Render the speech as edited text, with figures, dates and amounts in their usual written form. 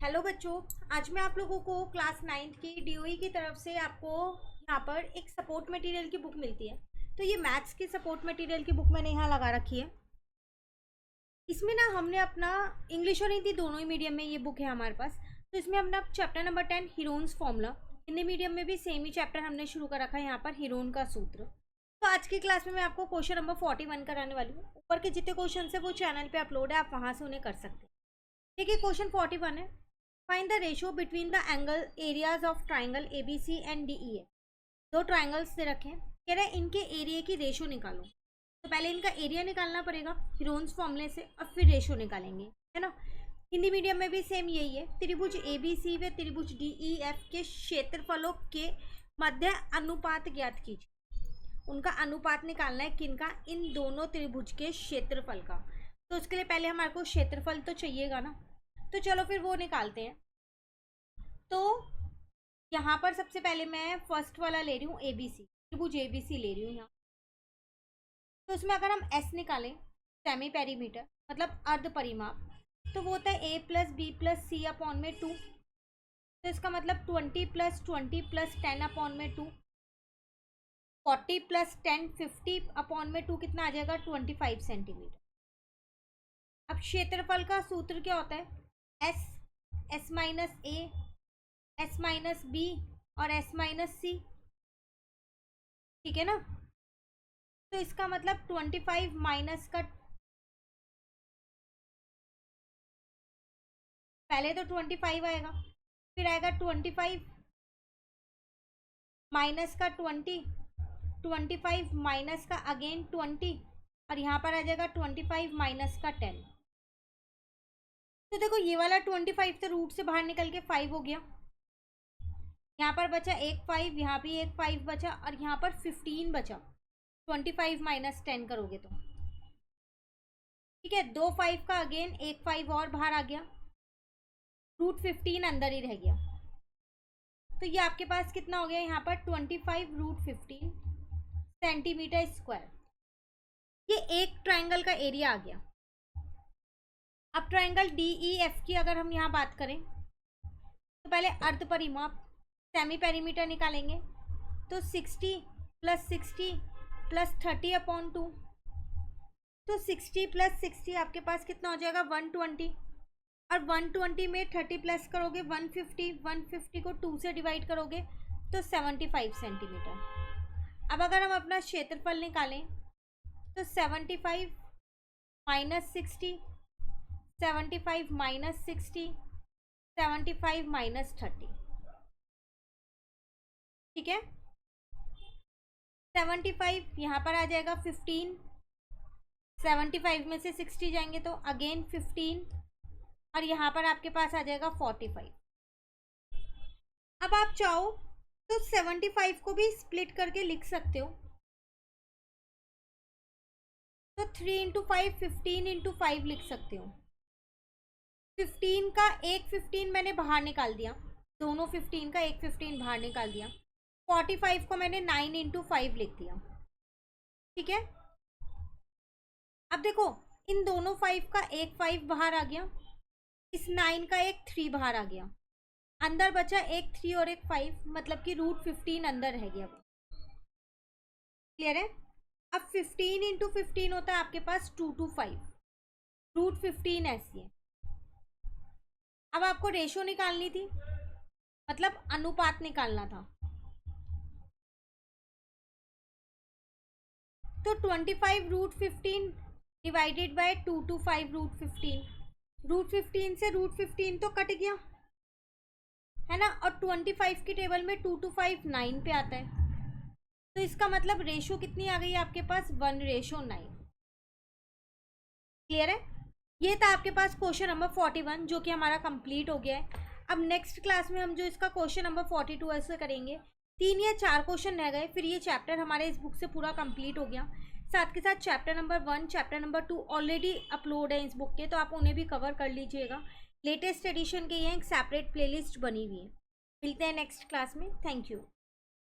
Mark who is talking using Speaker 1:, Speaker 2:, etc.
Speaker 1: Hello बच्चों, आज मैं आप लोगों को क्लास 9th की डीओई की तरफ से आपको यहाँ पर एक सपोर्ट मटेरियल की बुक मिलती है। तो ये मैथ्स की सपोर्ट मटेरियल की बुक मैंने यहाँ लगा रखी है। इसमें ना हमने अपना इंग्लिश और हिंदी दोनों ही मीडियम में ये बुक है हमारे पास। तो इसमें हमने chapter number 10 Heron's formula, Hindi medium में भी सेम ही चैप्टर हमने शुरू कर रखा है यहाँ पर हीरोन का सूत्र। तो आज की क्लास में मैं आपको क्वेश्चन नंबर 41 कराने वाली हूँ। ऊपर के जितने क्वेश्चन है वो चैनल पे अपलोड है, आप वहाँ से उन्हें कर सकते हैं। देखिए क्वेश्चन 41 है, find the ratio between the angle areas of triangle ABC and DEF। दो ट्राइंगल्स दे रखे हैं, कह रहे हैं इनके एरिया की रेशियो निकालो। तो पहले इनका एरिया निकालना पड़ेगा हीरोन्स फॉर्मूले से और फिर रेशियो निकालेंगे, है ना। हिंदी मीडियम में भी सेम यही है। त्रिभुज ABC व त्रिभुज DEF के क्षेत्रफलों के मध्य अनुपात ज्ञात कीजिए। उनका अनुपात निकालना है किनका, इन दोनों त्रिभुज के क्षेत्रफल का। तो उसके लिए पहले हमारे को क्षेत्रफल तो चाहिएगा ना, तो चलो फिर वो निकालते हैं। तो यहाँ पर सबसे पहले मैं फर्स्ट वाला ले रही हूँ ABC, त्रिभुज ABC ले रही हूँ यहाँ। तो उसमें अगर हम S निकालें, सेमी पेरीमीटर मतलब अर्ध परिमाप, तो वो होता है A + B + C अपॉन में 2। तो इसका मतलब 20 + 20 + 10 अपॉन में 2, 40 + 10 50 अपॉन में 2 कितना आ जाएगा 25 सेंटीमीटर। अब क्षेत्रफल का सूत्र क्या होता है, S - A, S - B और S - C, ठीक है ना। तो इसका मतलब 25 माइनस का, पहले तो 25 आएगा, फिर आएगा 25 माइनस का 20, 25 माइनस का अगेन 20 और यहाँ पर आ जाएगा 25 माइनस का 10। तो देखो ये वाला 25 तो रूट से बाहर निकल के 5 हो गया, यहाँ पर बचा एक 5, यहाँ भी एक 5 बचा और यहाँ पर 15 बचा। 25 माइनस 10 करोगे तो ठीक है, दो 5 का अगेन एक 5 और बाहर आ गया, रूट 15 अंदर ही रह गया। तो ये आपके पास कितना हो गया यहाँ पर 25 रूट 15 सेंटीमीटर स्क्वायर। ये एक ट्राइंगल का एरिया आ गया। अब ट्राइंगल DEF की अगर हम यहाँ बात करें तो पहले अर्ध परिमाप सेमी पेरीमीटर निकालेंगे। तो 60 + 60 + 30 अपॉन 2, तो 60 + 60 आपके पास कितना हो जाएगा 120 और 120 में 30 प्लस करोगे 150, 150 को 2 से डिवाइड करोगे तो 75 सेंटीमीटर। अब अगर हम अपना क्षेत्रफल निकालें तो 75 माइनस 60, 75 माइनस 60, 75 माइनस 30, ठीक है। 75 यहाँ पर आ जाएगा 15, 75 में से 60 जाएंगे तो अगेन 15 और यहाँ पर आपके पास आ जाएगा 45। अब आप चाहो तो 75 को भी स्प्लिट करके लिख सकते हो। तो 3 × 5 15 × 5 लिख सकते हो। 15 का एक 15 मैंने बाहर निकाल दिया, दोनों 15 का एक 15 बाहर निकाल दिया। 45 को मैंने 9 × 5 लिख दिया, ठीक है। अब देखो इन दोनों 5 का एक 5 बाहर आ गया, इस 9 का एक 3 बाहर आ गया, अंदर बचा एक 3 और एक 5, मतलब कि रूट 15 अंदर रह गया। क्लियर है। अब 15 × 15 होता है आपके पास 2 to 5, रूट 15 ऐसी है। अब आपको रेशो निकालनी थी, मतलब अनुपात निकालना था। तो 25 root 15 divided by 2 to 5 root 15, root 15 से रूट 15 तो कट गया, है ना। और 25 की टेबल में 2 to 5 9 पे आता है, तो इसका मतलब रेशो कितनी आ गई है आपके पास 1:9। क्लियर है। ये था आपके पास क्वेश्चन नंबर 41 जो कि हमारा कंप्लीट हो गया है। अब नेक्स्ट क्लास में हम जो इसका क्वेश्चन नंबर 42 ऐसे करेंगे। 3 या 4 क्वेश्चन रह गए, फिर ये चैप्टर हमारे इस बुक से पूरा कंप्लीट हो गया। साथ के साथ chapter number 1 chapter number 2 already upload है इस बुक के, तो आप उन्हें भी कवर कर लीजिएगा। लेटेस्ट एडिशन के ये एक सेपरेट प्लेलिस्ट बनी हुई है। मिलते हैं नेक्स्ट क्लास में। Thank you.